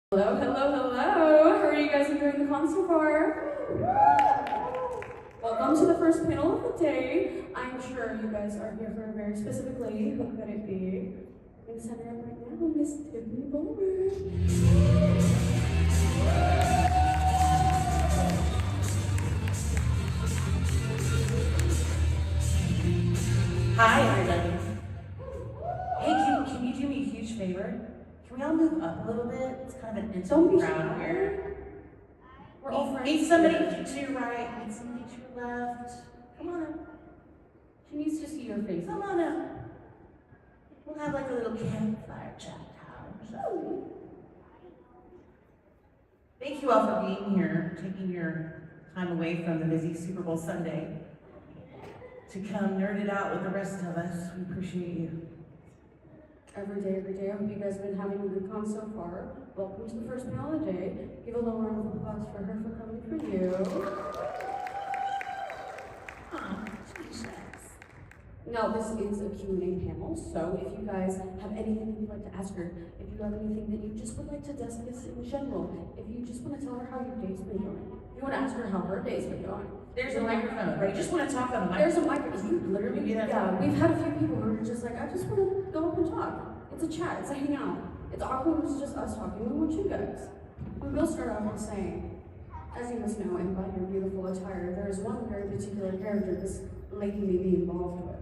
Hello, hello, hello! How are you guys enjoying the con so far? Welcome to the first panel of the day. I'm sure you guys are here for a very specific lady. Who could it be? I'm going to send her up right now, Miss Tiffany Vollmer. Hi, everybody. Hey, can you do me a huge favor? Can we all move up a little bit? It's kind of an intimate crowd here. We're all friends. Meet somebody to your right, meet somebody to your left. Come on up. She needs to see your face. Come on up. We'll have like a little campfire chat time. Thank you all for being here, taking your time away from the busy Super Bowl Sunday to come nerd it out with the rest of us. We appreciate you. Every day. I hope you guys have been having a good con so far. Welcome to the first panel of the day. Give a little round of applause for her for coming for you. Oh, Jesus. Now, this is a Q&A panel, so if you guys have anything you'd like to ask her, if you have anything that you just would like to discuss in general, if you just want to tell her how your day's been going, if you want to ask her how her day's been going. There's a microphone. Right? You just want to talk on the There's microphone. a microphone. You literally, Yeah. We've had a few people who are just like, I just want to go up and talk. It's a chat, it's a hangout. It's awkward, it's just us talking. We want you guys. We will start off by saying, as you must know, and by your beautiful attire, there is one very particular character this lady may be involved with.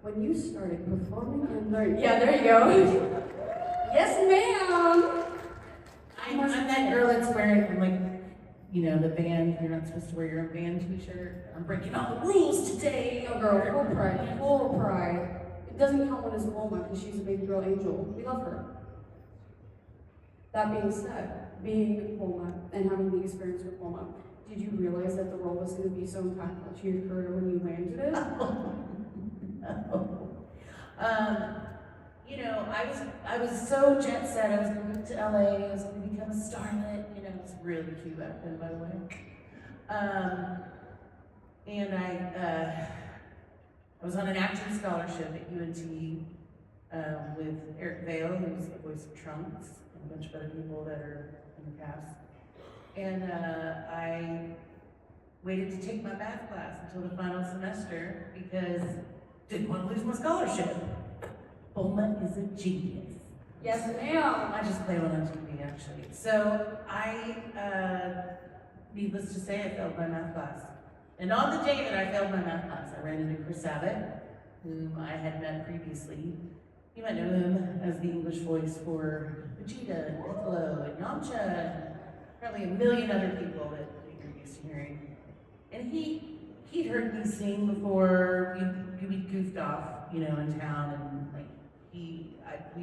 When you started performing and learning, yeah, there you go. Yes, ma'am. I'm that girl that's wearing, the band. You're not supposed to wear your own band T-shirt. I'm breaking all the rules today. Oh, girl, full pride, full pride. It doesn't count when it's Bulma because she's a baby girl angel. We love her. That being said, being Bulma and having the experience with Bulma, did you realize that the role was going to be so impactful to your career when you landed it? No. I was so jet set. I was going to move to LA. I was going to become a starlet. It's really cute back then, by the way. And I was on an acting scholarship at UNT with Eric Vale, who's the voice of Trunks, and a bunch of other people that are in the cast. And I waited to take my math class until the final semester because didn't want to lose my scholarship. Bulma is a genius. Yes, ma'am. I just play one on TV, actually. So needless to say, I failed my math class. And on the day that I failed my math class, I ran into Chris Abbott, whom I had met previously. You might know him as the English voice for Vegeta, and Piccolo, and Yamcha, and probably a million other people that you're used to hearing. And he'd heard me sing before. We goofed off, in town, and we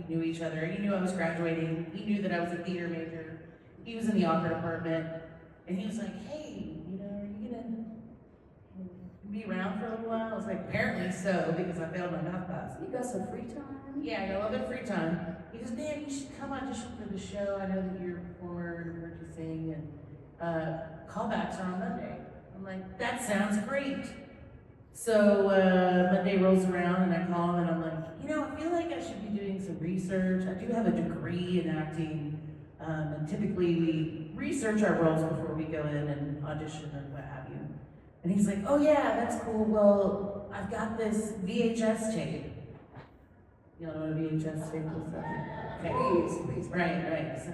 knew each other. He knew I was graduating. He knew that I was a theater major. He was in the opera department, and he was like, "Hey, are you gonna be around for a little while?" I was like, "Apparently so, because I failed my math class." You got some free time? Yeah, I got a little bit of free time. He goes, "Man, you should come audition for the show. I know that you're a performer and heard you sing, and callbacks are on Monday." I'm like, "That sounds great." So Monday rolls around and I call him and I'm like, I feel like I should be doing some research. I do have a degree in acting, and typically we research our roles before we go in and audition and what have you. And he's like, "Oh yeah, that's cool. Well, I've got this VHS tape." You all know what a VHS tape is? Okay. Please. Right. So,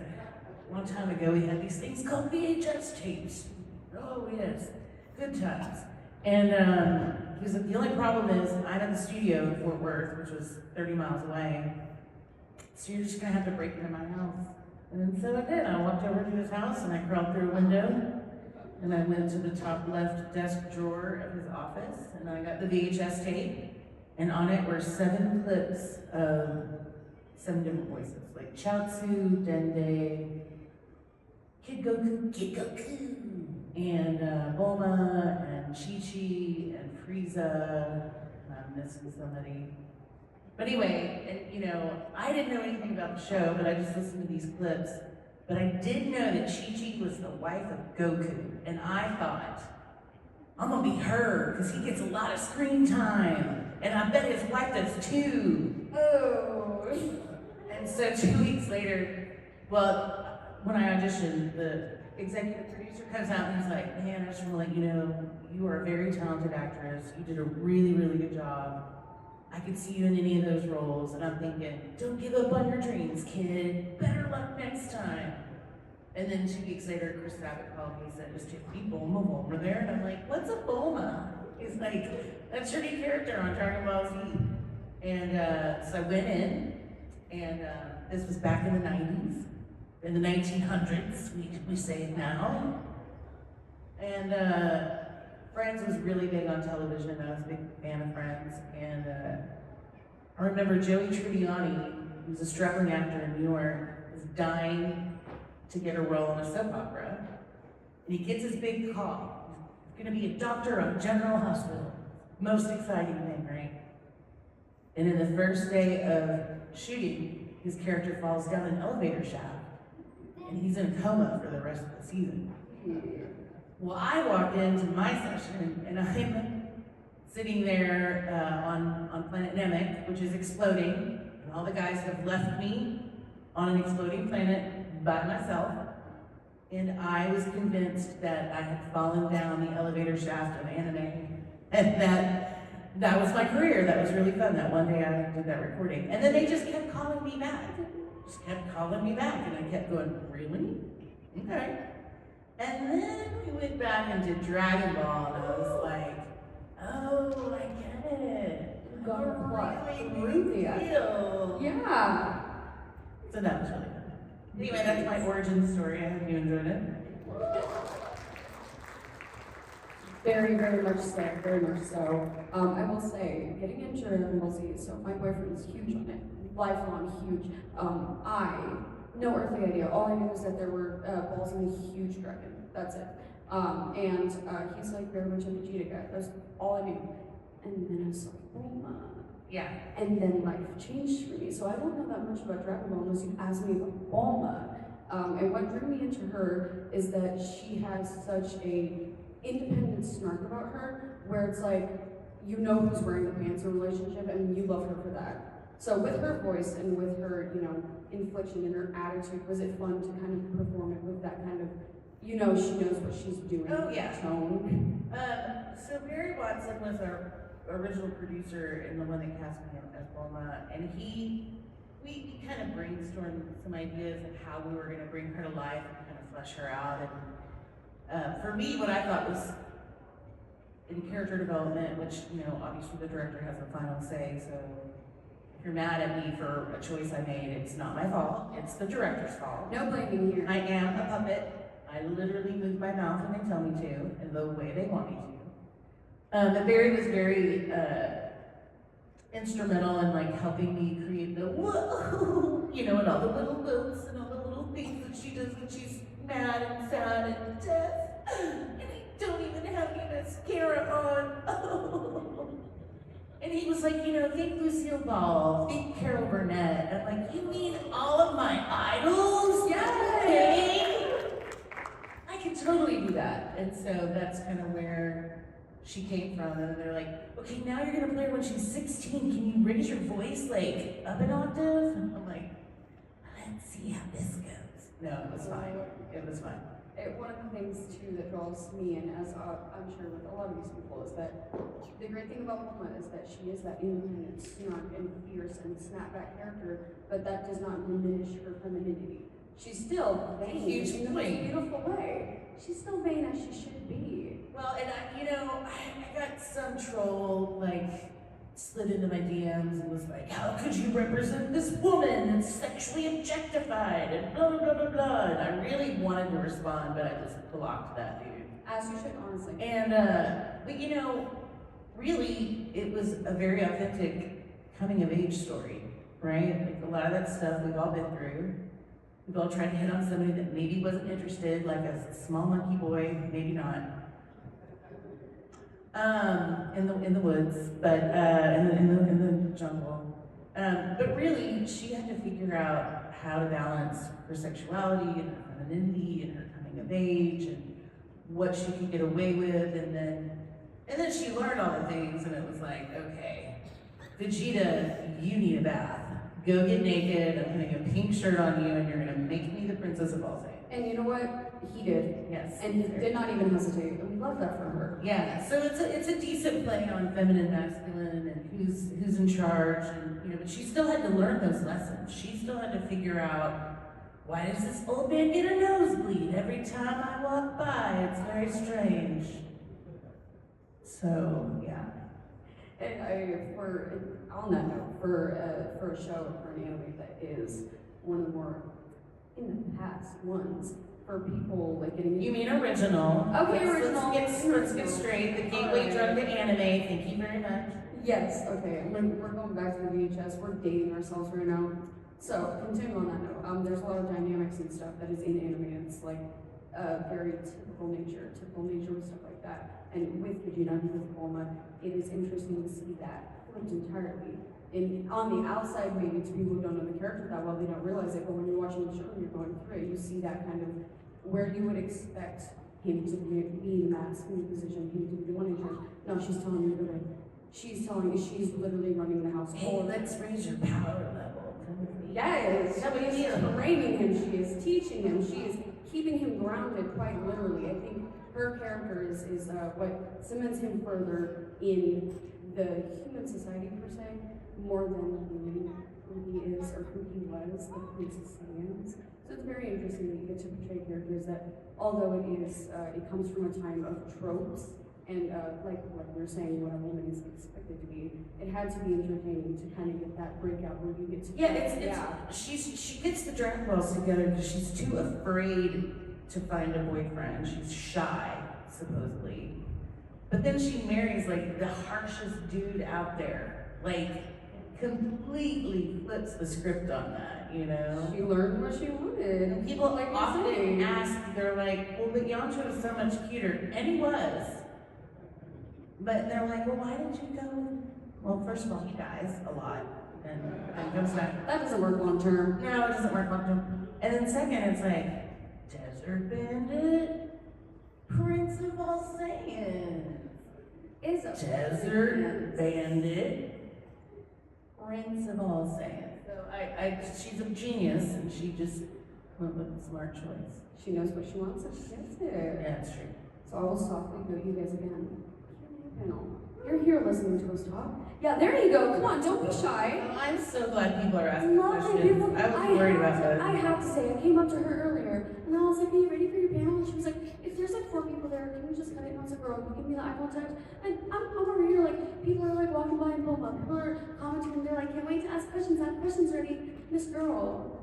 a long time ago, we had these things called VHS tapes. Oh yes, good times. And he was like, "The only problem is I'm at the studio in Fort Worth, which was 30 miles away. So you're just gonna have to break into my house." And so I did. I walked over to his house and I crawled through a window and I went to the top left desk drawer of his office and I got the VHS tape. And on it were 7 clips of 7 different voices, like Chaozu, Dende, Kid Goku, and Bulma, and Chi-Chi, and Frieza. I'm missing somebody. But anyway, I didn't know anything about the show, but I just listened to these clips. But I did know that Chi-Chi was the wife of Goku, and I thought, I'm gonna be her, because he gets a lot of screen time. And I bet his wife does too. Oh. And so 2 weeks later, well, when I auditioned, the executive producer comes out and he's like, man, I just want to let you know, you are a very talented actress. You did a really, really good job. I could see you in any of those roles. And I'm thinking, don't give up on your dreams, kid. Better luck next time. And then 2 weeks later, Chris Sabat called me and said, is Tiffany Vollmer over there? And I'm like, what's a Bulma? He's like, that's your new character on Dragon Ball Z. And so I went in, and this was back in the 90s. In the 1900s, we say it now. And Friends was really big on television. I was a big fan of Friends. And I remember Joey Tribbiani, who's a struggling actor in New York, was dying to get a role in a soap opera. And he gets his big call. He's gonna be a doctor on General Hospital. Most exciting thing, right? And in the first day of shooting, his character falls down an elevator shaft. And he's in a coma for the rest of the season. Well, I walked into my session, and I'm sitting there on planet Namek, which is exploding, and all the guys have left me on an exploding planet by myself, and I was convinced that I had fallen down the elevator shaft of anime, and that was my career. That was really fun. That one day I did that recording, and then they just kept calling me back. Just kept calling me back, and I kept going, really? Okay. And then we went back and did Dragon Ball, and I was like, oh, I get it. You got a plot. Really big deal. Yeah. So that was really fun. Anyway, that's my origin story. I hope you enjoyed it. Very, very much so, very much so. I will say, getting into Dragon Ball Z, so my boyfriend is huge on it. Lifelong huge. No earthly idea. All I knew was that there were balls in a huge dragon. That's it. And he's like very much a Vegeta guy. That's all I knew. And then I was like, Bulma. Yeah. And then life changed for me. So I don't know that much about Dragon Ball unless you ask me about Bulma. And what drew me into her is that she has such a independent snark about her, where it's like, you know who's wearing the pants in a relationship, and you love her for that. So with her voice and with her, inflection and her attitude, was it fun to kind of perform it with that kind of, she knows what she's doing. Oh, yeah. Tone. So Barry Watson was our original producer and the one that cast me as Bulma, and we kind of brainstormed some ideas of how we were going to bring her to life and kind of flesh her out. And for me, what I thought was in character development, which obviously the director has the final say, so you're mad at me for a choice I made, it's not my fault, it's the director's fault. No blaming here. I am a puppet. I literally move my mouth when they tell me to, and the way they want me to. But Barry was very instrumental in helping me create the whoa, and all the little notes and all the little things that she does when she's mad and sad and deaf. And I don't even have any mascara on. And he was like, think Lucille Ball, think Carol Burnett. I'm like, you mean all of my idols? Yay! I can totally do that. And so that's kind of where she came from. And they're like, okay, now you're gonna play her when she's 16. Can you raise your voice up an octave? And I'm like, let's see how this goes. No, it was fine. It was fine. One of the things too that draws me in, as I'm sure with a lot of these people, is that the great thing about Bulma is that she is that independent, snark, and fierce and snapback character, but that does not diminish her femininity. She's still vain in the most beautiful way. She's still vain as she should be. Well, and I got some troll slid into my DMs and was like, how could you represent this woman that's sexually objectified and blah, blah, blah, blah, blah. And I really wanted to respond, but I just blocked that dude. As you should, honestly. And, but really, it was a very authentic coming of age story, right? A lot of that stuff we've all been through. We've all tried to hit on somebody that maybe wasn't interested, like a small monkey boy, maybe not. In the woods, but in the jungle. But really, she had to figure out how to balance her sexuality and her femininity and her coming of age and what she could get away with, and then she learned all the things, and it was like, okay, Vegeta, you need a bath. go get naked, I'm putting a pink shirt on you, and you're gonna make me the princess of all things. And you know what? He did. Yes. And he did not even hesitate. And we love that for her. Yeah, so it's a decent play on feminine, masculine, and who's in charge, and but she still had to learn those lessons. She still had to figure out, why does this old man get a nosebleed every time I walk by? It's very strange. So yeah. And on that note, for a show, for an anime that is one of the more in the past ones for people like getting. You mean original? Okay, original. Let's get straight. The gateway drug to anime. Thank you very much. Yes. Okay. We're going back to the VHS. We're dating ourselves right now. So continue on that note. There's a lot of dynamics and stuff that is in anime. It's like very typical nature with stuff like that. And with Vegeta and with Bulma, it is interesting to see that flipped entirely. And on the outside, maybe to people who don't know the character that well, they don't realize it. But when you're watching the show and you're going through it, you see that kind of where you would expect him to be in the masculine position, him to be the one in charge. No, she's telling you that she's literally running the household. Hey, let's raise your power level. Yes, she is training him, she is teaching him, she is keeping him grounded quite literally. I think her character is what cements him further in the human society per se, more than who he is or who he was, the Princess Saiyan. So it's very interesting that you get to portray characters that, although it comes from a time of tropes, and like we were saying, what a woman is expected to be, it had to be entertaining to kind of get that breakout where you get to she gets the Dragon Balls together because she's too afraid to find a boyfriend. She's shy, supposedly. But then she marries like the harshest dude out there. Like completely flips the script on that, She learned what she wanted. And people like often ask, they're like, well, but Yamcha was so much cuter. And he was. But they're like, well, why did you go? Well, first of all, he dies a lot and comes back. That doesn't work long term. No, it doesn't work long term. And then second, it's like, Desert Bandit, Prince of all Saiyans. Is a Desert Bandit, Prince of all Saiyans. So she's a genius, and she just went with a smart choice. She knows what she wants, and she gets it. Yeah, it's true. So I will softly go you guys again. Panel. You're here listening to us talk. Yeah, there you go. Come on, don't be shy. Well, I'm so glad people are asking Lovely questions. people. I was worried about that. I have to say, I came up to her earlier, and I was like, are you ready for your panel? And she was like, if there's like 4 people there, can we just cut it? And I was like, girl, you give me the eye contact. And I'm over here, like, people are like walking by in Bulma. People are commenting, and they're like, can't wait to ask questions. I have questions ready. Miss Girl.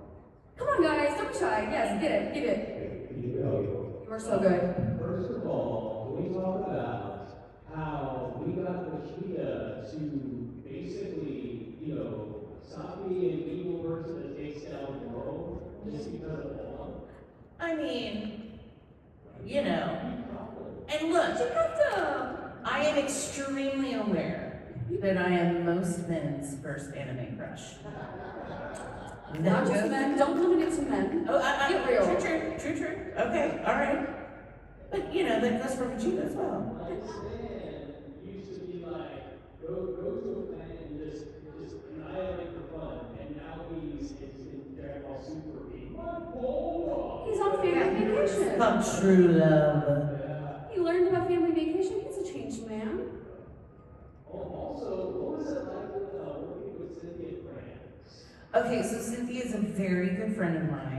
Come on, guys, don't be shy. Yes, get it. You are so good. First of all, we talk about how we got Vegeta to basically, stop being an evil person that takes down the world just because of Bulma. I mean, and look, You have to. I am extremely aware that I am most men's first anime crush. Not just men. Don't limit it to men. Oh, Get real. True. Okay, all right. But that goes for Vegeta as well. My Stan used to be like, go to a planet and just annihilate the fun, and now he's in Dragon Ball Super being like, Bulma. He's on family vacation. Come true love. Yeah. He learned about family vacation. He's a changed man. Also, what was it like working with Cynthia Franks? Okay, so Cynthia is a very good friend of mine.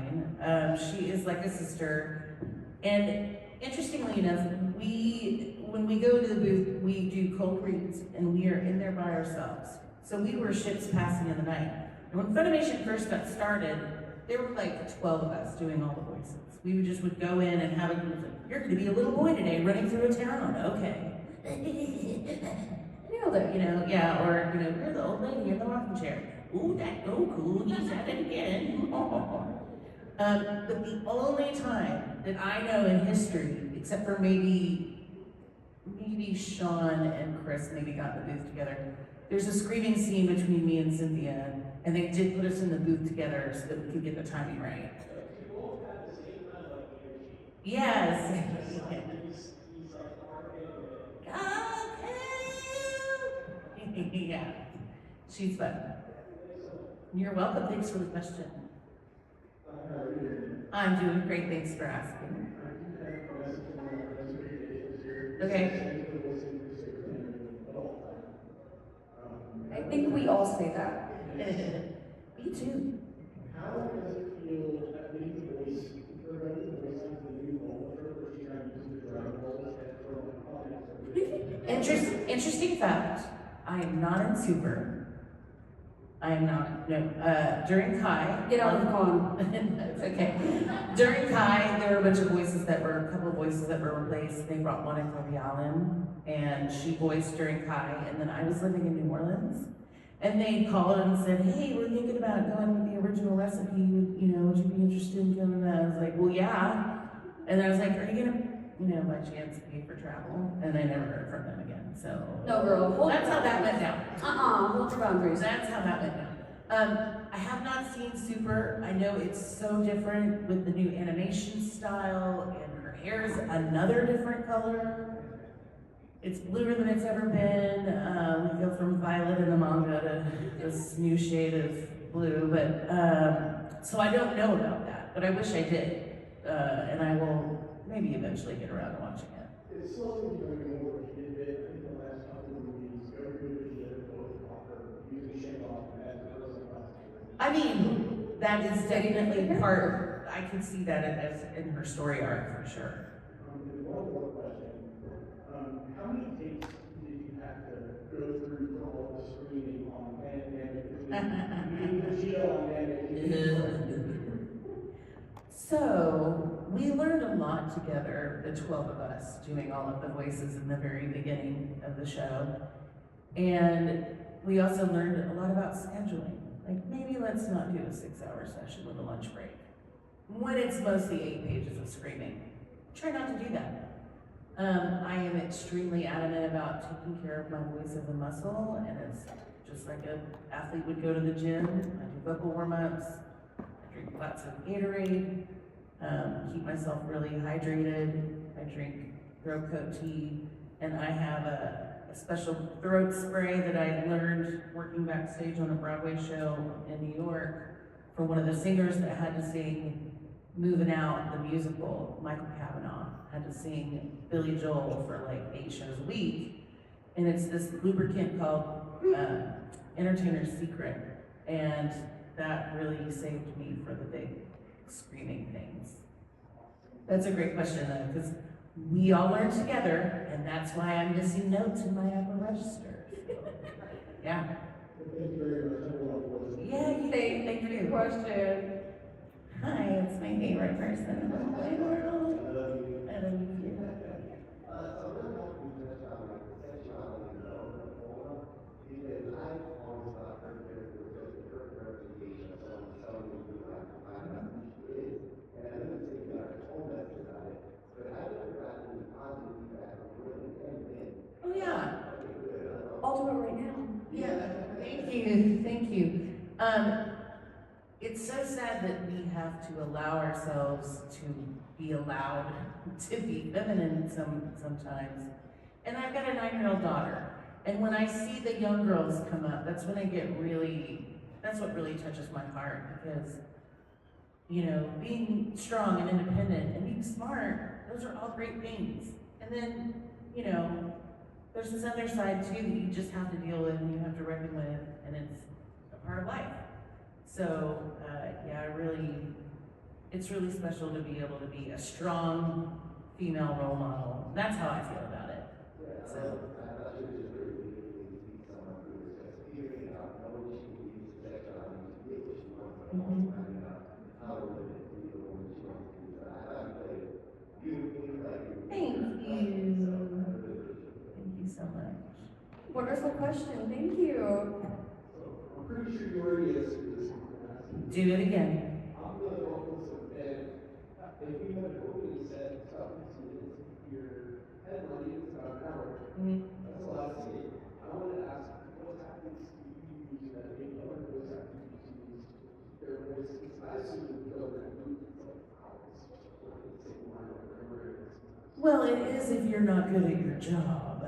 She is like a sister. And interestingly enough, when we go to the booth, we do cold reads, and we are in there by ourselves. So we were ships passing in the night. And when Funimation first got started, there were like 12 of us doing all the voices. We would go in and have a group like, you're going to be a little boy today running through a town. Okay. Nailed it. Or you're the old lady in the rocking chair. Ooh, that's so cool. You said it again. But the only time that I know in history, except for maybe Sean and Chris maybe got in the booth together, there's a screaming scene between me and Cynthia, and they did put us in the booth together so that we could get the timing right. You both have the same kind of energy. Yes. He's like hard-headed. Okay. Yeah. She's fun. You're welcome. Thanks for the question. I'm doing great. Thanks for asking. Okay. I think we all say that. Me too. How does it feel that being the voice, for the voice of the new Bulma where she's trying to use the Dragon Balls and from Interesting fact. I am not in Super. I am not. No. During Kai. Get out of the con. It's okay. During Kai, there were a bunch of voices that were, a couple of voices that were replaced. They brought Monica Vialin, and she voiced during Kai, and then I was living in New Orleans. And they called and said, hey, we're thinking about going with the original recipe. You know, would you be interested in going to that? I was like, well, yeah. And I was like, are you gonna, by chance pay for travel? And I never heard from them again. So No, girl. that's how that went down. Hold your boundaries. That's how that went down. I have not seen Super. I know it's so different with the new animation style, and her hair is another different color. It's bluer than it's ever been. We go from violet in the manga to this new shade of blue, but so I don't know about that, but I wish I did, and I will maybe eventually get around to watching it. It's slowly becoming more repeated bit. I think the last couple of movies, every movie did both offer using Shenlong as a person. I mean, that is definitely part. I can see that as in her story arc for sure. And one more question. How many takes did you have to go through for all the screening on Anime So, we learned a lot together, the 12 of us, doing all of the voices in the very beginning of the show. And we also learned a lot about scheduling. Like, maybe let's not do a 6-hour session with a lunch break. When it's mostly 8 pages of screaming. Try not to do that. I am extremely adamant about taking care of my voice as a muscle, and it's just like an athlete would go to the gym. I do vocal warm-ups, I drink lots of Gatorade, keep myself really hydrated, I drink throat coat tea, and I have a special throat spray that I learned working backstage on a Broadway show in New York for one of the singers that had to sing Moving Out, the musical. Michael Cavanaugh had to sing Billy Joel for like 8 shows a week. And it's this lubricant called Entertainer's Secret. And that really saved me for the big screaming things. That's a great question though, because we all learn together, and that's why I'm missing notes in my upper register. Yeah. Thank you very much. Yeah, thank you for your question. Hi, it's my favorite person in the whole world. I love you. Oh yeah. I'll do it right now. Yeah. Thank you. It's so sad that we have to allow ourselves to be allowed to be feminine sometimes. And I've got a 9-year-old daughter. And when I see the young girls come up, that's when I get really, that's what really touches my heart. Because, you know, being strong and independent and being smart, those are all great things. And then, you know, there's this other side too that you just have to deal with and you have to reckon with, and it's a part of life. So, yeah, it's really special to be able to be a strong female role model. That's how I feel about it. So. Mm-hmm. Thank you. Thank you so much. Wonderful question. Thank you. I'm pretty sure you already answered this. Do it again. I'm the vocalist of band. If you had opening set, something to your headline is about an hour. That's a lot of singing. I want to ask, what tactics do you use that make other voice actors use their voices? I assume you go and move like hours, sing line or whatever it is. Well, it is if you're not good at your job.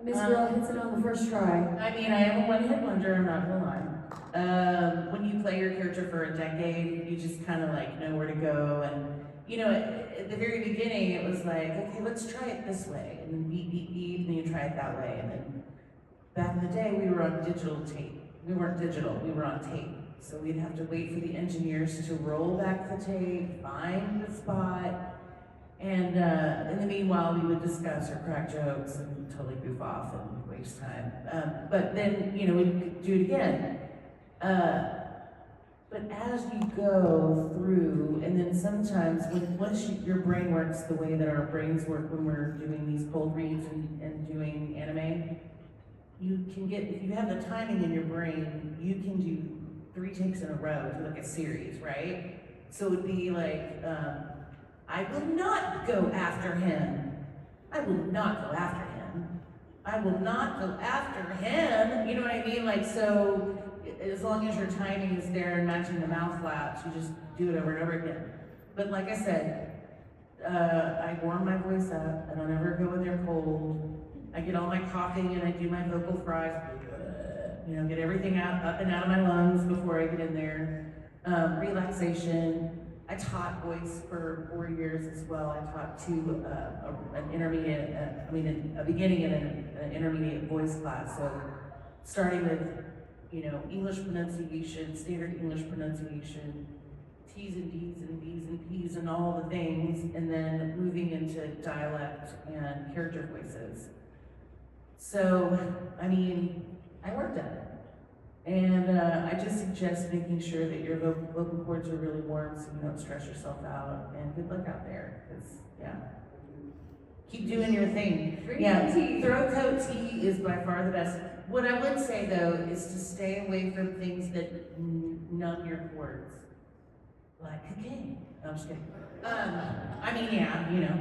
Miss Girl hits it on the first try. I mean, I am a one-hit wonder, I'm not gonna lie. When you play your character for a decade, you just kind of like know where to go. And you know, at the very beginning, it was like, okay, let's try it this way, and then beep, beep, beep, and then you try it that way. And then back in the day, we were on digital tape. We weren't digital, we were on tape. So we'd have to wait for the engineers to roll back the tape, find the spot, and in the meanwhile, we would discuss or crack jokes and totally goof off and waste time. But then, you know, we'd do it again. But as you go through, and then sometimes once your brain works the way that our brains work when we're doing these cold reads and doing anime, you can get, if you have the timing in your brain, you can do 3 takes in a row to like a series, right? So it would be like, I will not go after him. I will not go after him. I will not go after him. You know what I mean? Like, so as long as your timing is there and matching the mouth flaps, you just do it over and over again. But like I said, I warm my voice up. I don't ever go in there cold. I get all my coughing and I do my vocal fries. You know, get everything out, up and out of my lungs before I get in there. Relaxation. I taught voice for 4 years as well. I taught to an intermediate, a beginning and an intermediate voice class. So starting with, you know, English pronunciation, standard English pronunciation, T's and D's and B's and P's and all the things, and then moving into dialect and character voices. So, I mean, I worked at it. And I just suggest making sure that your vocal cords are really warm so you don't stress yourself out. And good luck out there, because, yeah. Keep doing your thing. Yeah, throat coat tea is by far the best. What I would say, though, is to stay away from things that numb your cords. Like cocaine. No, I'm just kidding. I mean, yeah, you know.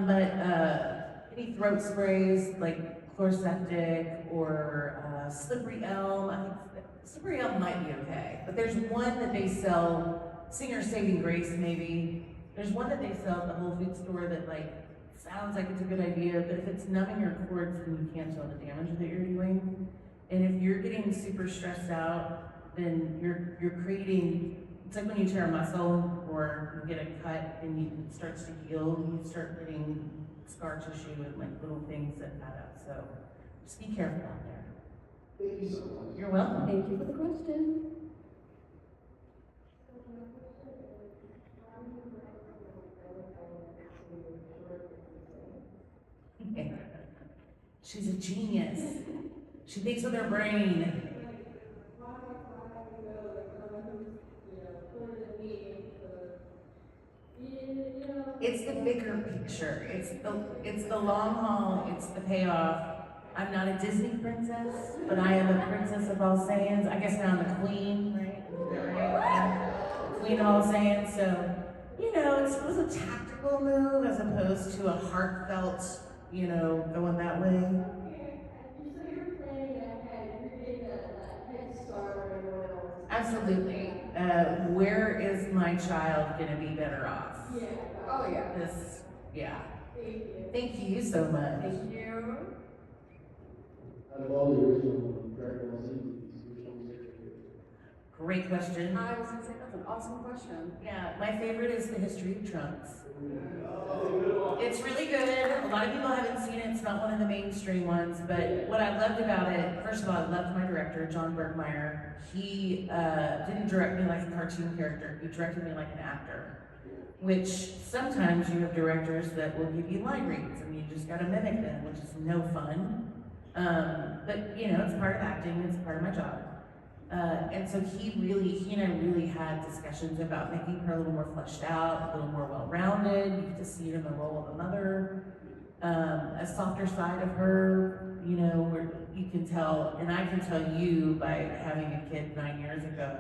But any throat sprays, like Chloraseptic or Slippery Elm. I think Slippery Elm might be okay, but there's one that they sell, Singer Saving Grace maybe. There's one that they sell at the Whole Foods store that like sounds like it's a good idea, but if it's numbing your cords, then you can't tell the damage that you're doing. And if you're getting super stressed out, then you're creating. It's like when you tear a muscle or you get a cut and it starts to heal, you start getting scar tissue and like little things that add up. So just be careful out there. Thank you so much. You're welcome. Thank you for the question. She's a genius. She thinks with her brain. It's the bigger picture. It's the long haul. It's the payoff. I'm not a Disney princess, but I am a princess of all Saiyans. I guess now I'm the queen, right? Yeah. Queen of all Saiyans. So, you know, it was a tactical move as opposed to a heartfelt, you know, going that way. Absolutely. Where is my child gonna be better off? Yeah. Oh yeah. This, yeah. Thank you so much. Thank you. Out of all the original Dragon Ball Z movies, which one was your favorite? Great question. I was gonna say that's an awesome question. Yeah, my favorite is The History of Trunks. It's really good. A lot of people haven't seen it. It's not one of the mainstream ones, but what I loved about it, first of all, I loved my director, John Bergmeyer. He didn't direct me like a cartoon character. He directed me like an actor, which sometimes you have directors that will give you line reads and you just gotta mimic them, which is no fun. But you know, it's part of acting, it's part of my job. And so he and I really had discussions about making her a little more fleshed out, a little more well-rounded. You get to see it in the role of a mother, a softer side of her, you know, where you can tell, and I can tell you by having a kid 9 years ago,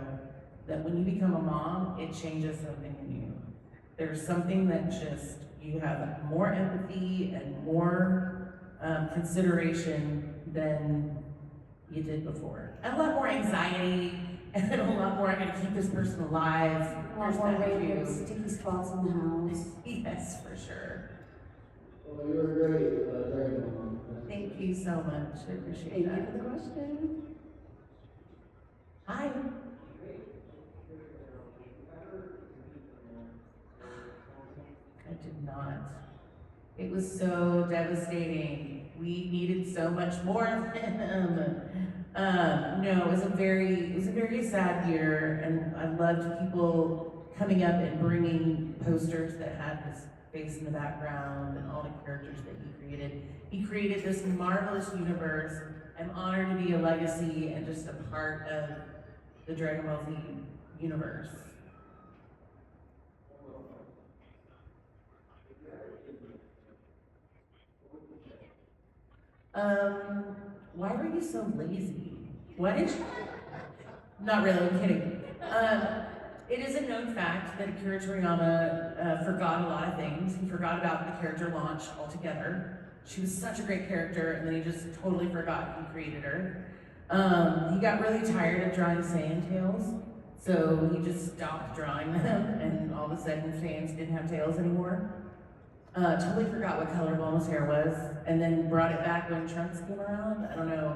that when you become a mom, it changes something in you. There's something that just, you have more empathy and more consideration than you did before. And a lot more anxiety, and a lot more, I gotta keep this person alive. A lot more random sticky spots in the house. Yes, for sure. Well, you were great, Dragon Ball. Thank you so much, I appreciate Thank that. you for the question. Hi. I did not. It was so devastating. We needed so much more of him. No, it was a very sad year, and I loved people coming up and bringing posters that had his face in the background and all the characters that he created. He created this marvelous universe. I'm honored to be a legacy and just a part of the Dragon Ball Z universe. Why were you so lazy? Why did you? Not really, I'm kidding. It is a known fact that Akira Toriyama forgot a lot of things. He forgot about the character launch altogether. She was such a great character, and then he just totally forgot he created her. He got really tired of drawing Saiyan tails, so he just stopped drawing them, and all of a sudden Saiyans didn't have tails anymore. Totally forgot what color Bulma's hair was, and then brought it back when Trunks came around. I don't know,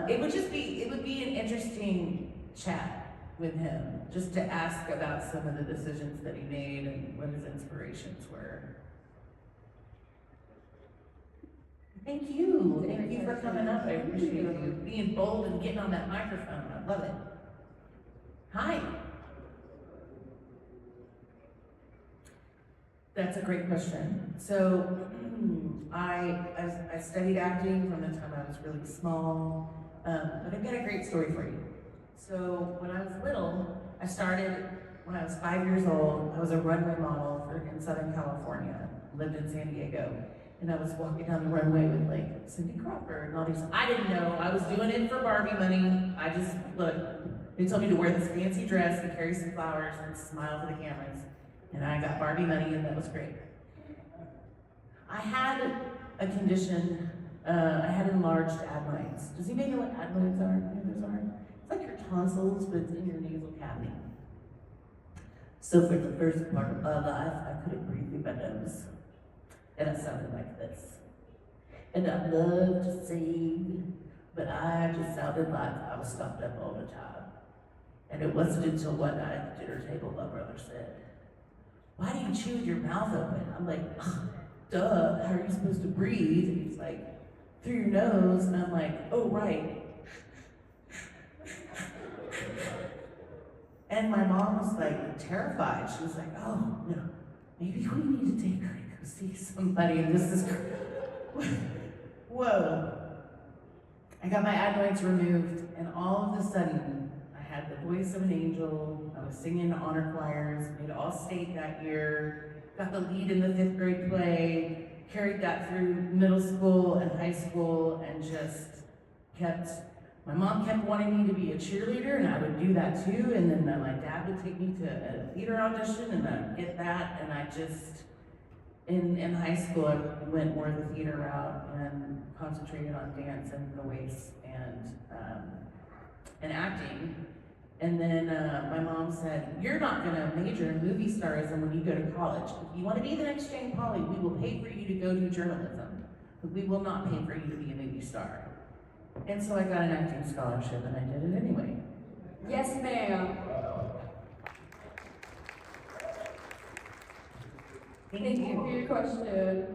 it would be an interesting chat with him, just to ask about some of the decisions that he made and what his inspirations were. Thank you for coming up. I appreciate you being bold and getting on that microphone. I love it. Hi. That's a great question. So, I studied acting from the time I was really small, but I've got a great story for you. So, when I was little, I started when I was 5 years old. I was a runway model in Southern California, lived in San Diego, and I was walking down the runway with like Cindy Crawford and all these. I didn't know I was doing it for Barbie money. I just they told me to wear this fancy dress and carry some flowers and smile for the cameras. And I got Barbie money, and that was great. I had a condition, I had enlarged adenoids. Does anybody know what adenoids are? It's like your tonsils, but it's in your nasal cavity. So for the first part of my life, I couldn't breathe through my nose. And I sounded like this. And I loved to sing, but I just sounded like I was stuffed up all the time. And it wasn't until one night at the dinner table my brother said, "Why do you chew with your mouth open?" I'm like, duh, how are you supposed to breathe? And he's like, "Through your nose." And I'm like, "Oh, right." And my mom was like terrified. She was like, "Oh, no, maybe we need to take her to go see somebody." And this is, whoa. I got my adenoids removed, and all of a sudden, I had the voice of an angel. I was singing honor choirs, made all state that year, got the lead in the 5th grade play, carried that through middle school and high school, and just my mom kept wanting me to be a cheerleader, and I would do that too, and then my dad would take me to a theater audition, and I'd get that, and I just, in high school, I went more the theater route and concentrated on dance and voice and acting. And then my mom said, "You're not gonna major in movie starism when you go to college. If you wanna be the next Jane Pauley, we will pay for you to go do journalism, but we will not pay for you to be a movie star." And so I got an acting scholarship, and I did it anyway. Yes, ma'am. Thank you for your question.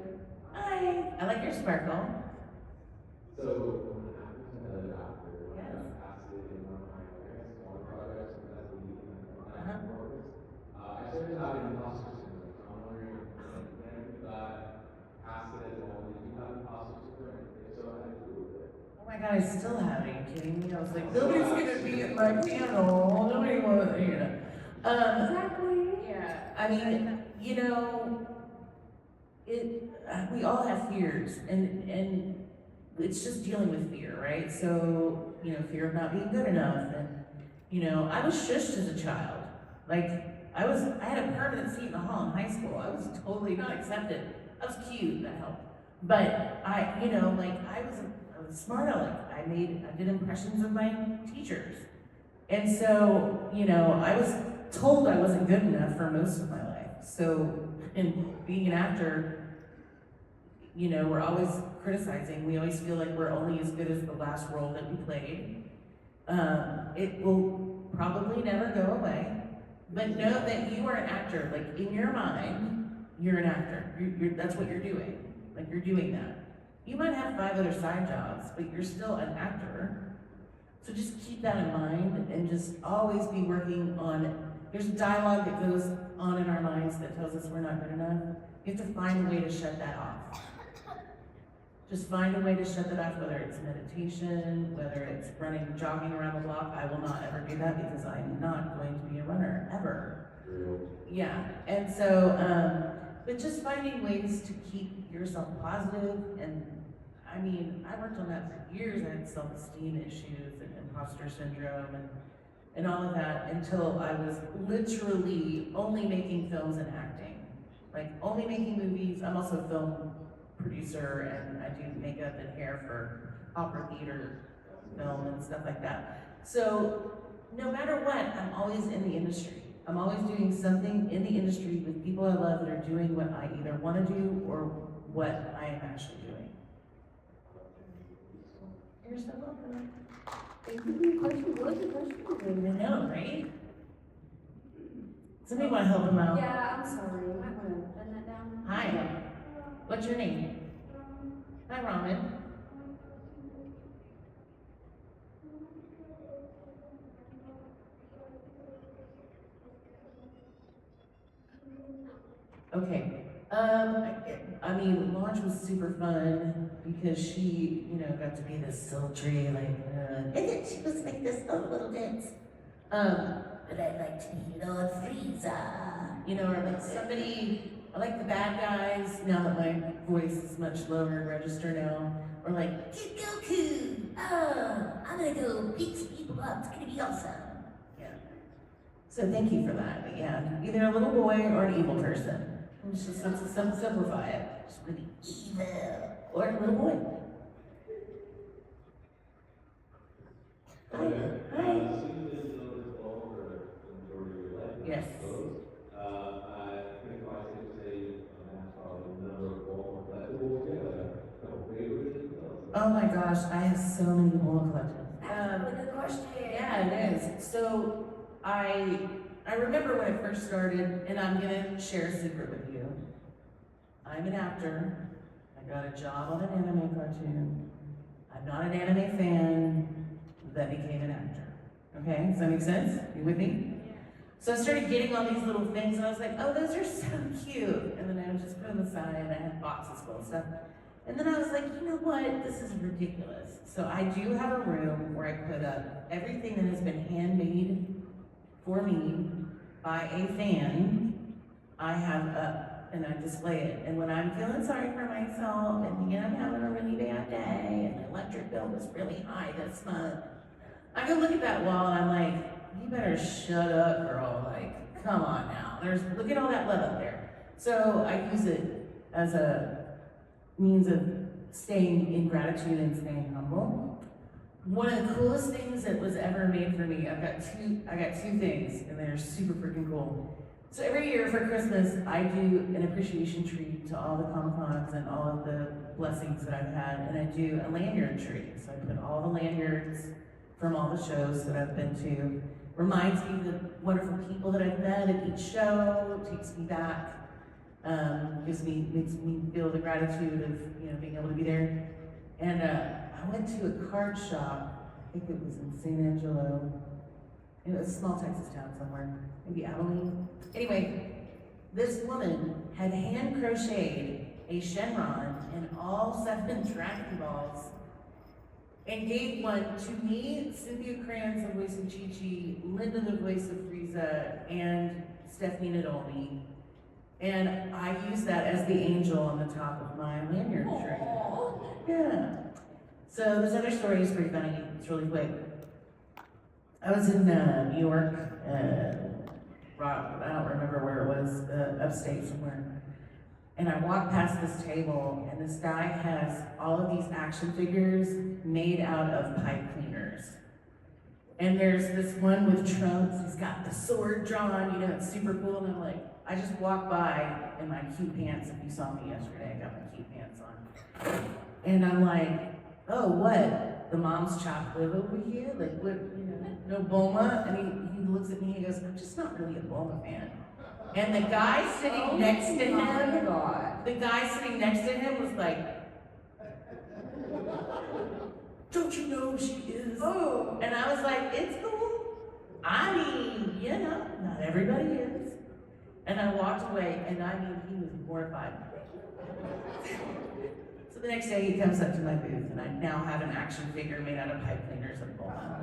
Hi, I like your sparkle. So, what happened after Yes. casted in one of my, smaller projects as the lead in Anime Corpus, I started having imposter syndrome. So I'm wondering, when you got casted as well, did you have imposter syndrome? And if so, how did you deal with it? Oh my god, I still have it. Are you kidding me? I was like, nobody's gonna be at my panel. Nobody wants, Exactly. Yeah, I mean, we all have fears, and it's just dealing with fear, right? So, fear of not being good enough, and, I was shushed as a child. Like, I had a permanent seat in the hall in high school. I was totally not accepted. I was cute, that helped. But I was smart aleck. I did impressions of my teachers. And so, I was told I wasn't good enough for most of my life. So, in being an actor, we're always criticizing. We always feel like we're only as good as the last role that we played. It will probably never go away, but know that you are an actor. Like in your mind, you're an actor. That's what you're doing. Like you're doing that. You might have 5 other side jobs, but you're still an actor. So just keep that in mind and just always be working on, there's dialogue that goes on in our minds that tells us we're not good enough. You have to find a way to shut that off. Just find a way to shut that off, whether it's meditation, whether it's running, jogging around the block. I will not ever do that because I'm not going to be a runner, ever. Yeah, and so, but just finding ways to keep yourself positive, and I mean, I worked on that for years. I had self-esteem issues and imposter syndrome and all of that until I was literally only making films and acting. Like only making movies. I'm also a film producer and I do makeup and hair for opera theater, film and stuff like that. So no matter what, I'm always in the industry. I'm always doing something in the industry with people I love that are doing what I either want to do or what I am actually doing. You're so welcome. Thank you for your question. What was your question? I know, right? Somebody want to help him out? Yeah, I'm sorry. You might want to turn that down. Hi. What's your name? Hi, Ramen. Okay. I mean, launch was super fun because she, got to be this sultry, like, and then she was like this little bit. But I'd like to be Lord Frieza, or like somebody. I like the bad guys now that my voice is much lower register now. Or like, Kid Goku! Oh, I'm gonna go beat some people up. It's gonna be awesome. Yeah. So thank you for that. But yeah, either a little boy or an evil person. It's just simplify it. Just really evil. Or a little boy. Hi. Yes. Oh my gosh, I have so many Bulma collections. Good question. Yeah, it is. So I remember when it first started, and I'm gonna share a secret with you. I'm an actor. I got a job on an anime cartoon. I'm not an anime fan that became an actor. Okay, does that make sense? You with me? Yeah. So I started getting all these little things, and I was like, oh, those are so cute. And then I would just put them aside, and I had boxes full of stuff. And then I was like, you know what? This is ridiculous. So I do have a room where I put up everything that has been handmade for me by a fan. I have up and I display it. And when I'm feeling sorry for myself and I'm having a really bad day and the electric bill was really high this month, I go look at that wall and I'm like, you better shut up, girl. Like, come on now. Look at all that love up there. So I use it as a means of staying in gratitude and staying humble. One of the coolest things that was ever made for me, I got two things, and they're super freaking cool. So every year for Christmas, I do an appreciation tree to all the Comic-Cons and all of the blessings that I've had, and I do a lanyard tree. So I put all the lanyards from all the shows that I've been to. Reminds me of the wonderful people that I've met at each show, takes me back. Makes me feel the gratitude of being able to be there. And I went to a card shop. I think it was in San Angelo. It was a small Texas town somewhere, maybe Abilene. Anyway, this woman had hand crocheted a Shenron and all 7 Dragon Balls, and gave one to me, Cynthia Kranz, the voice of Chi-Chi, Linda, the voice of Frieza, and Stephanie Nadolny. And I use that as the angel on the top of my lanyard tree. Yeah. So this other story is pretty funny. It's really quick. I was in New York, I don't remember where it was, upstate somewhere. And I walked past this table, and this guy has all of these action figures made out of pipe cleaners. And there's this one with Trunks. He's got the sword drawn, it's super cool. And I'm like, I just walked by in my cute pants. If you saw me yesterday, I got my cute pants on. And I'm like, oh, what? The mom's chopped liver over here? Like, what, no Bulma? And he looks at me and he goes, I'm just not really a Bulma fan. And the guy sitting next to him, the guy sitting next to him was like, don't you know who she is? Oh. And I was like, it's cool. I mean, not everybody is. And I walked away, and I mean, he was mortified. So the next day he comes up to my booth, and I now have an action figure made out of pipe cleaners of Bulma.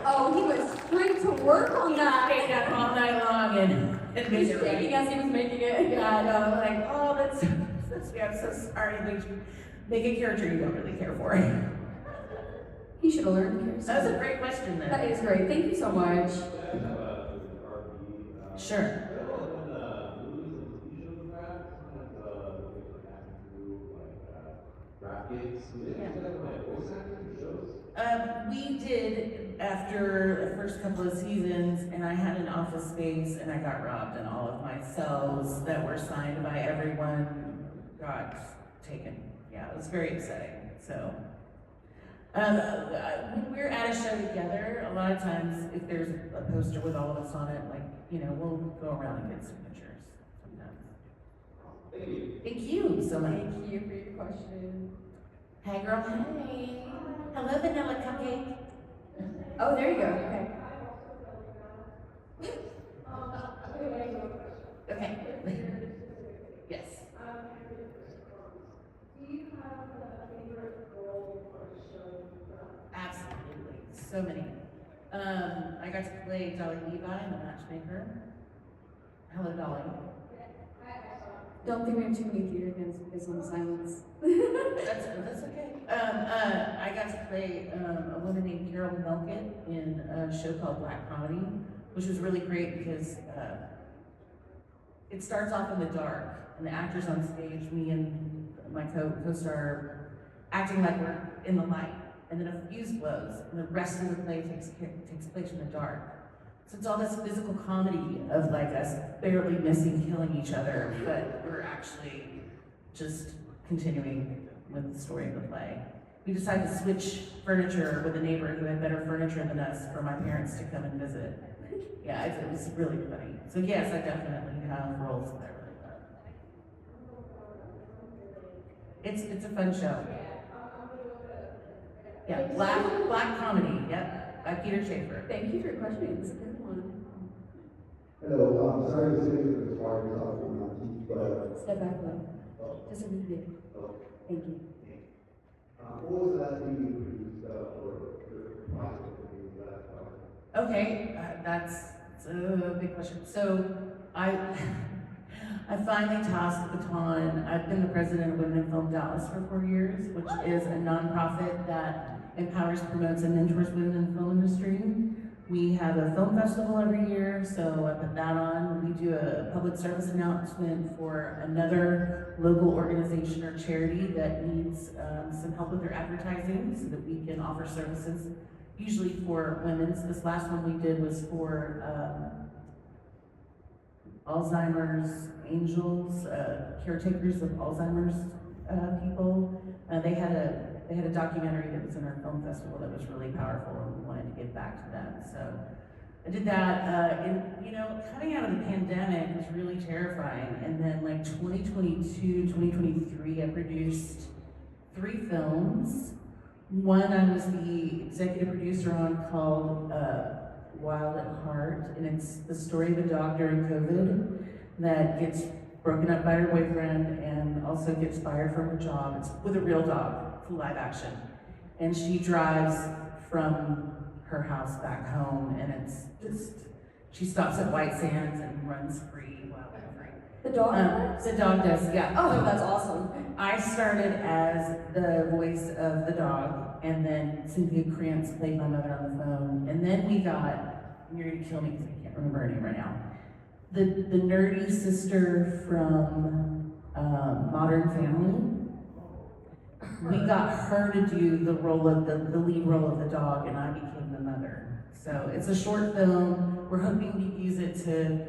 Oh, he was trying to work on that. Stayed up all night long and He was shaking as he was making it. Yeah, I know, like, oh, that's sweet. I'm so sorry that you make a character you don't really care for. He should have learned to care. That was a great question then. That is great. Thank you so much. Sure. We did after the first couple of seasons, and I had an office space, and I got robbed, and all of my cells that were signed by everyone got taken. Yeah, it was very upsetting. So, when we're at a show together, a lot of times if there's a poster with all of us on it, like, we'll go around and get signatures sometimes. Thank you. Thank you so much. Thank you for your question. Hey girl, hey. Hello, vanilla cupcake. Oh, there you go. Okay. Okay. Yes. Do you have a favorite role or show? Absolutely. So many. I got to play Dolly Levi in The Matchmaker. Hello, Dolly. Don't think we have too many theater fans because on silence. That's okay. I got to play a woman named Carol Melkett in a show called Black Comedy, which was really great because it starts off in the dark, and the actors on stage, me and my co-star, acting like we're in the light, and then a fuse blows, and the rest of the play takes place in the dark. So it's all this physical comedy of like us barely missing killing each other, but we're actually just continuing with the story of the play. We decided to switch furniture with a neighbor who had better furniture than us for my parents to come and visit. Yeah, it was really funny. So yes, I definitely have roles that I really love. It's a fun show. Yeah, black comedy, yep, by Peter Schaefer. Thank you for your question. It's a good one. Hello, I'm sorry to say this is hard to talk on my teeth, but Step back a little. Just a little bit. Thank you. what was the last thing you produced or the project that you last time? Okay, that's a big question. So I finally tossed the baton. I've been the president of Women in Film Dallas for 4 years, which is a nonprofit that empowers, promotes, and mentors women in the film industry. We have a film festival every year, so I put that on. We do a public service announcement for another local organization or charity that needs some help with their advertising so that we can offer services, usually for women. So this last one we did was for Alzheimer's Angels, caretakers of Alzheimer's people. They had a documentary that was in our film festival that was really powerful, and we wanted to give back to them. So I did that. Coming out of the pandemic was really terrifying. And then like 2022, 2023, I produced 3 films. One I was the executive producer on called Wild at Heart, and it's the story of a dog during COVID that gets broken up by her boyfriend and also gets fired from her job. It's with a real dog, it's live action. And she drives from her house back home, and it's just, she stops at White Sands and runs free while free. The dog? The dog does, yeah. Oh, that's awesome. I started as the voice of the dog, and then Cynthia Krantz played my mother on the phone, and then we got, you're gonna kill me because I can't remember her name right now, the nerdy sister from Modern Family. We got her to do the role of the lead role of the dog, and I became the mother. So it's a short film. We're hoping to use it to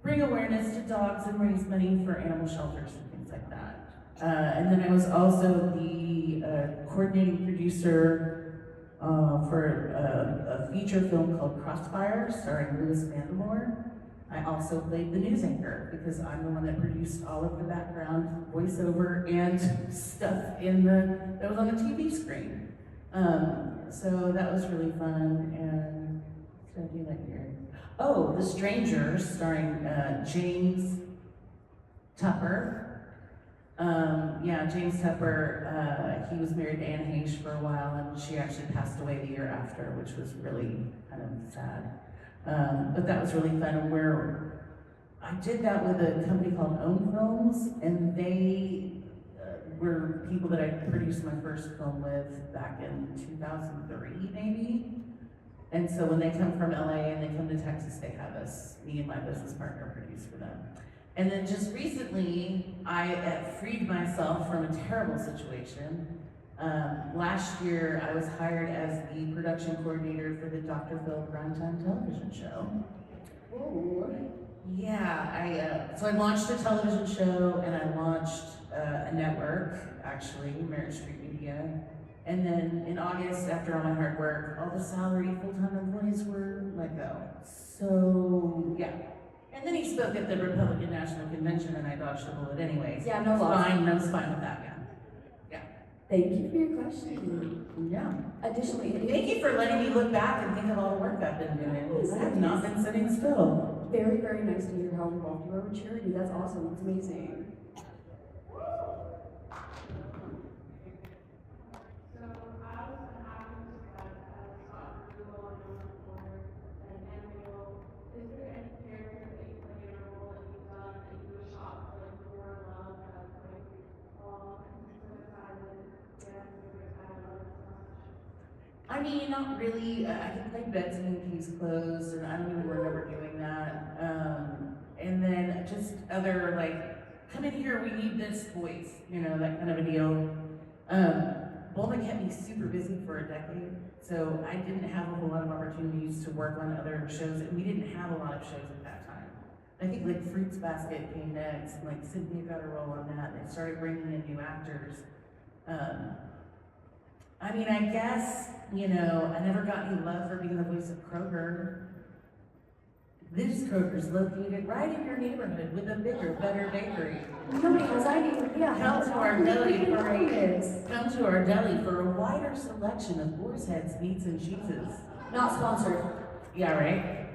bring awareness to dogs and raise money for animal shelters and things like that. And then I was also the the coordinating producer for a feature film called Crossfire, starring Louis Vandemore. I also played the news anchor because I'm the one that produced all of the background voiceover and stuff that was on the TV screen. So that was really fun. And what did I do that year? Oh, The Strangers, starring James Tupper. James Tupper, he was married to Anne Heche for a while, and she actually passed away the year after, which was really kind of sad. But that was really fun, and I did that with a company called Own Films, and they were people that I produced my first film with back in 2003, maybe. And so when they come from LA and they come to Texas, they have us, me and my business partner, produce for them. And then just recently, I freed myself from a terrible situation. Last year, I was hired as the production coordinator for the Dr. Phil primetime television show. Ooh. Yeah, so I launched a television show and I launched a network, actually, Merit Street Media. And then in August, after all my hard work, all the salaried full-time employees were let go. So, yeah. And then he spoke at the Republican National Convention and I dodged a bullet anyways. Yeah, no It's loss. fine, I was fine with that, yeah. Thank you for your question. Yeah. Additionally, Thank you for letting me look back and think of all the work I've been doing. I have not been sitting still. very, very nice to hear how involved you are with charity. That's awesome. That's amazing. I mean, not really. I can play Betsy and Keys Closed, and I don't even remember doing that. And then just other, like, come in here, we need this voice, you know, that kind of a deal. Bulma kept me super busy for a decade, so I didn't have a whole lot of opportunities to work on other shows, and we didn't have a lot of shows at that time. I think, like, Fruits Basket came next, and, like, Cynthia got a role on that, and they started bringing in new actors. I mean, I guess, you know, I never got any love for being the voice of Kroger. This Kroger's located right in your neighborhood with a bigger, better bakery. Nobody has idea. Yeah. Come to our deli for Yes. Come to our deli for a wider selection of boar's heads, meats, and cheeses. Not sponsored. Yeah, right?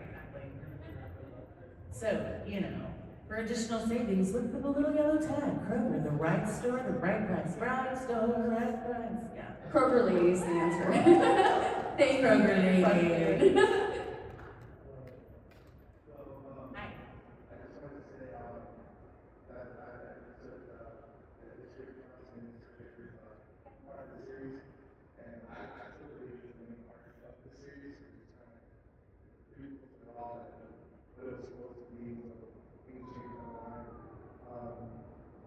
So, you know, for additional savings, look for the little yellow tag. Kroger, the right store, the right price. Right store, right price. Yeah. Kroger lady is the answer. Thank you. Kroger lady. Hi. I just wanted to say that I took the district councilman's pictures part of the series, and I still believe it's the main part of the series. It's kind of beautiful to all that what it was supposed to be, so things changed my mind.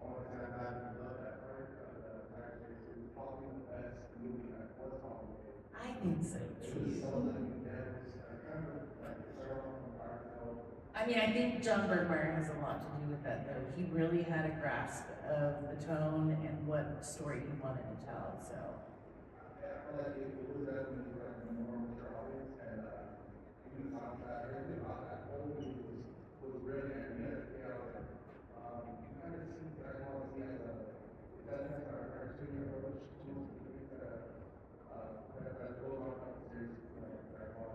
Only time I love that part of the entire series. It was probably the best movie I was probably made. I think so It was too. something that was kind of like started off from heartfelt. I mean, I think John Bergmeyer has a lot to do with that, though. He really had a grasp of the tone and what story he wanted to tell. So, I feel like it was definitely like a more mature audience, and even the soundtrack, everything about that whole movie was really animated. You know, you kind of see Dragon Ball Z as it doesn't have a cartoon approach to things that goes on in the series, like Dragon Ball.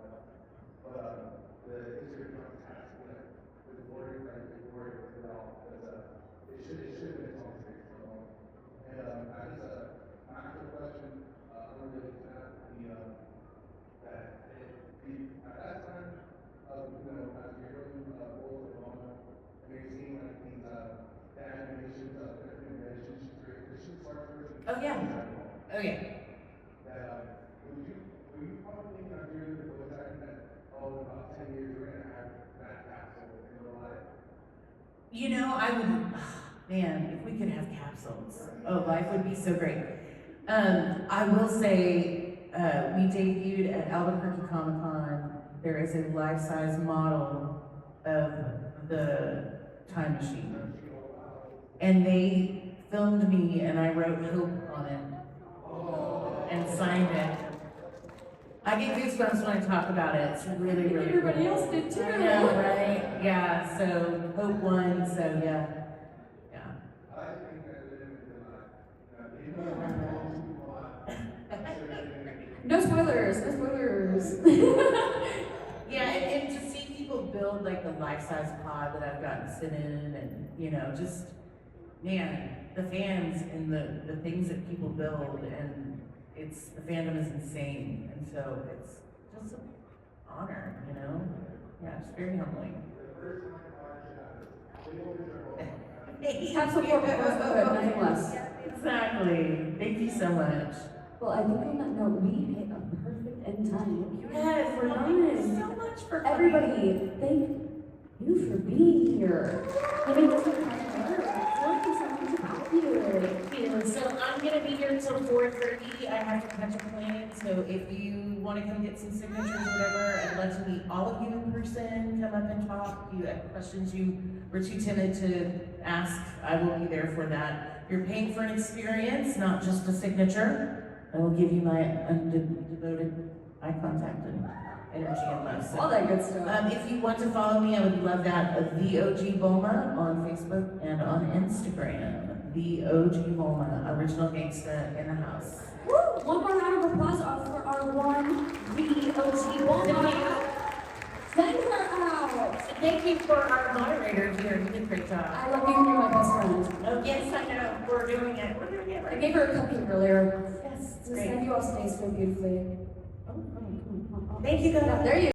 But the history of has with warriors, like the warriors and all, because it should have been its own series. So, and I just my actual question, unrelated to that, at that time, you know, as you're doing roles of Bulma, and you're seeing like these the animations of different relationships, Christian partners. oh yeah, oh yeah. That were you probably thinking as you're doing the voice acting that in about 10 years you're gonna have that capsule in real life? You know, I would, man, if we could have capsules, oh, life would be so great. I will say, we debuted at Albuquerque Comic Con. There is a life-size model of the time machine. And they filmed me and I wrote Hope on it. and signed it. I get goosebumps when I talk about it. It's really, really Everybody cool. else did too. I know, right? Yeah, so Hope won, so yeah. Yeah. I think that it is you know, you want. No spoilers, no spoilers. Yeah, and to see people build like the life-size pod that I've gotten to sit in and, you know, just, man, the fans and the things that people build and the fandom is insane. And so it's just an honor, you know? Yeah, it's very humbling. Have support because of it, nothing less. Exactly. Thank you so much. Well, I think on that note, we hit a perfect end time. Yes, we're thank you done. so much for Everybody, thank you for being here. I mean, this is my work. Thank you so much to have you. So I'm gonna be here until 4:30. I have to catch a plane, so if you want to come get some signatures or whatever, I'd love to meet all of you in person. Come up and talk. If you have questions you were too timid to ask, I will be there for that. You're paying for an experience, not just a signature. I will give you my devoted eye contact and energy and love. So, All that good stuff. if you want to follow me, I would love that. The OG Bulma on Facebook and on Instagram. The OG Bulma, original gangsta in the house. Woo! One more round of applause for our one, the OG Bulma. Send her out. Thank you for our moderators here. You did a great job. I love you, you're my best friend. Oh, yes, I know. We're doing it. I Right. gave her a cupcake earlier. Yes, it's Just great. and you all stay so beautifully. Oh, come on. Thank you, guys. Yeah, there you